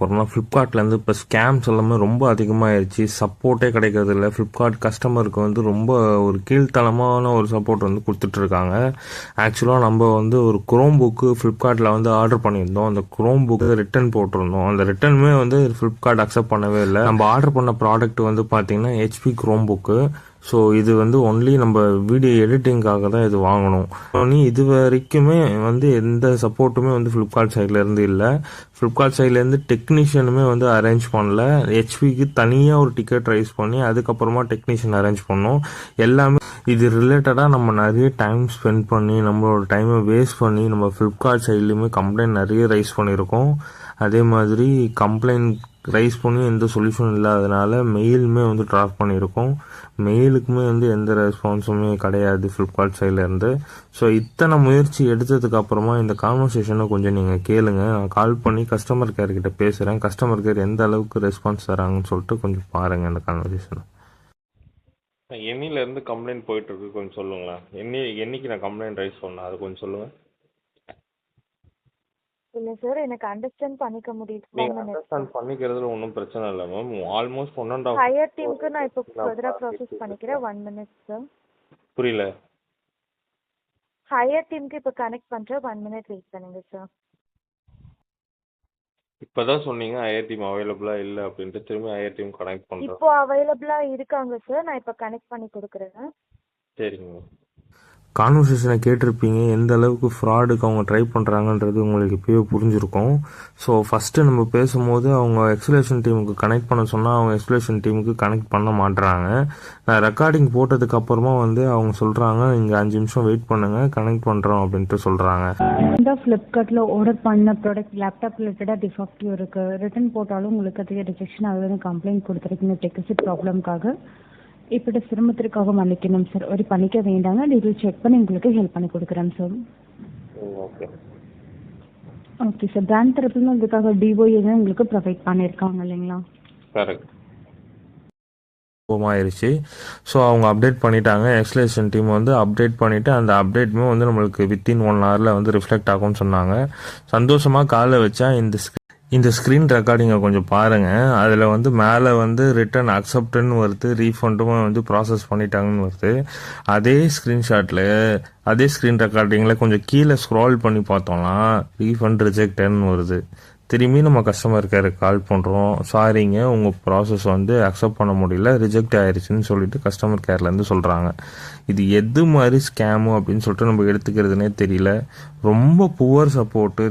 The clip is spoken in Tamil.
போகிறோம்னா, ஃப்ளிப்கார்ட்லேருந்து இப்போ ஸ்கேம்ஸ் எல்லாமே ரொம்ப அதிகமாகிடுச்சு. சப்போர்ட்டே கிடைக்கிறது இல்லை. ஃப்ளிப்கார்ட் கஸ்டமருக்கு வந்து ரொம்ப ஒரு கீழ்த்தனமான ஒரு சப்போர்ட் வந்து கொடுத்துட்ருக்காங்க. ஆக்சுவலாக நம்ம வந்து ஒரு குரோம் புக்கு ஃப்ளிப்கார்ட்டில் வந்து ஆர்டர் பண்ணியிருந்தோம். அந்த குரோம் புக்கு ரிட்டன் போட்டிருந்தோம். அந்த ரிட்டனுமே வந்து ஃப்ளிப்கார்ட் அக்செப்ட் பண்ணவே இல்லை. நம்ம ஆர்டர் பண்ண ப்ராடக்ட் வந்து பார்த்தீங்கன்னா ஹெச்பி குரோம் புக்கு. ஸோ இது வந்து ஒன்லி நம்ம வீடியோ எடிட்டிங்காக தான் இது வாங்கணும். இது வரைக்குமே வந்து எந்த சப்போர்ட்டுமே வந்து ஃப்ளிப்கார்ட் சைட்லேருந்து இல்லை. ஃப்ளிப்கார்ட் சைட்லேருந்து டெக்னீஷியனுமே வந்து அரேஞ்ச் பண்ணல. ஹெச்பிக்கு தனியாக ஒரு டிக்கெட் ரைஸ் பண்ணி அதுக்கப்புறமா டெக்னீஷியன் அரேஞ்ச் பண்ணோம். எல்லாமே இது ரிலேட்டடாக நம்ம நிறைய டைம் ஸ்பெண்ட் பண்ணி நம்மளோட டைமை வேஸ்ட் பண்ணி நம்ம ஃப்ளிப்கார்ட் சைட்லேயுமே கம்ப்ளைண்ட் நிறைய ரைஸ் பண்ணியிருக்கோம். அதே மாதிரி கம்ப்ளைண்ட் ரைஸ் பண்ணி எந்த சொல்யூஷன் இல்லாதனால மெயிலுமே வந்து ட்ராப் பண்ணியிருக்கோம். மெயிலுக்குமே வந்து எந்த ரெஸ்பான்ஸுமே கிடையாது ஃப்ளிப்கார்ட் சைட்லேருந்து. ஸோ இத்தனை முயற்சி எடுத்ததுக்கு அப்புறமா இந்த கான்வர்சேஷனை கொஞ்சம் நீங்கள் கேளுங்க. நான் கால் பண்ணி கஸ்டமர் கேர் கிட்ட பேசுகிறேன். கஸ்டமர் கேர் எந்த அளவுக்கு ரெஸ்பான்ஸ் தராங்கன்னு சொல்லிட்டு கொஞ்சம் பாருங்கள் இந்த கான்வர்சேஷனை. என்னிலேருந்து கம்ப்ளைண்ட் போயிட்டுருக்கு கொஞ்சம் சொல்லுங்களேன். என்னைக்கு நான் கம்ப்ளைண்ட் ரைஸ் பண்ணேன் அது கொஞ்சம் சொல்லுங்கள். இல்லை சார், எனக்கு அண்டர்ஸ்டாண்ட் பண்ணிக்க முடியுது. நீங்கள் அண்டர்ஸ்டாண்ட் பண்ணிக்கிறதுல ஒன்றும் பிரச்சனை இல்லை மேம். ஆல்மோஸ்ட் 1.5 ஹையர் டீமுக்கு நான் இப்போ ஃபர்தராக ப்ராசஸ் பண்ணிக்கிறேன். 1 minute சார். புரியல. ஹையர் டீமுக்கு இப்போ கனெக்ட் பண்ணுறேன். 1 minute வெயிட் பண்ணுங்க சார். இப்போதான் சொன்னீங்க ஐஆர் டீம் அவைலபிளாக இல்லை அப்படின்ட்டு. திரும்பி ஐஆர் டீம் கனெக்ட் பண்ணுறேன். இப்போ அவைலபிளாக இருக்காங்க சார். நான் இப்போ கனெக்ட் பண்ணி கொடுக்குறேன். சரிங்க. கான்வர்சேஷனை கேட்டிருப்பீங்க. எந்த அளவுக்கு ஃப்ராடுக்கு அவங்க ட்ரை பண்ணுறாங்கன்றது உங்களுக்கு இப்போயே புரிஞ்சிருக்கும். ஸோ ஃபஸ்ட்டு நம்ம பேசும்போது அவங்க எக்ஸ்பிளேஷன் டீமுக்கு கனெக்ட் பண்ண சொன்னால் அவங்க எக்ஸ்பிளேஷன் டீமுக்கு கனெக்ட் பண்ண மாட்டுறாங்க. நான் ரெக்கார்டிங் போட்டதுக்கு அப்புறமா வந்து அவங்க சொல்கிறாங்க இங்கே 5 நிமிஷம் வெயிட் பண்ணுங்கள் கனெக்ட் பண்ணுறோம் அப்படின்ட்டு சொல்கிறாங்க. இந்த ஃப்ளிப்கார்ட்டில் ஆர்டர் பண்ண ப்ராடக்ட் லேப்டாப் ரிலேட்டடாக டிஃபெக்டிவ் இருக்குது. ரிட்டன் போட்டாலும் உங்களுக்கு அது ரிஜெக்ஷன் ஆகுதுன்னு கம்ப்ளைண்ட் கொடுத்துருக்கீங்க டெக்னிக்கல் ப்ராப்ளம்காக. இப்படி சிரமத்திற்காக மன்னிக்கணும் சார். ஒரு பண்ணிக்க வேண்டாங்க. டீட்டெயில் செக் பண்ணி உங்களுக்கு ஹெல்ப் பண்ணி கொடுக்குறேன் sir. Okay okay sir. Brand தரப்புல இதுக்காக டிஓஏ தான் உங்களுக்கு ப்ரொவைட் பண்ணியிருக்காங்க இல்லைங்களா? கரெக்ட். ஆயிடுச்சு. ஸோ அவங்க அப்டேட் பண்ணிட்டாங்க. எக்ஸ்பிளேஷன் டீம் வந்து அப்டேட் பண்ணிவிட்டு அந்த அப்டேட்டுமே வந்து நம்மளுக்கு வித்தின் 1 hourல வந்து ரிஃப்ளெக்ட் ஆகும்னு சொன்னாங்க. சந்தோஷமாக காலை வச்சா இந்த ஸ்க்ரீன் ரெக்கார்டிங்கை கொஞ்சம் பாருங்கள். அதில் வந்து மேலே வந்து ரிட்டன் அக்செப்டன்னு வருது, ரீஃபண்டுமே வந்து ப்ராசஸ் பண்ணிட்டாங்கன்னு வருது. அதே ஸ்க்ரீன்ஷாட்டில் அதே ஸ்க்ரீன் ரெக்கார்டிங்கில் கொஞ்சம் கீழே ஸ்க்ரால் பண்ணி பார்த்தோம்னா ரீஃபண்ட் ரிஜெக்டட்னு வருது. திரும்பி நம்ம கஸ்டமர் கேருக்கு கால் பண்ணுறோம். சாரிங்க உங்கள் ப்ராசஸ் வந்து அக்செப்ட் பண்ண முடியல, ரிஜெக்ட் ஆயிடுச்சுன்னு சொல்லிட்டு கஸ்டமர் கேர்லேருந்து சொல்கிறாங்க. இது எது மாதிரி ஸ்கேமு அப்படின்னு சொல்லிட்டு நம்ம எடுத்துக்கிறதுனே தெரியல. ரொம்ப புவர் சப்போர்ட்டு.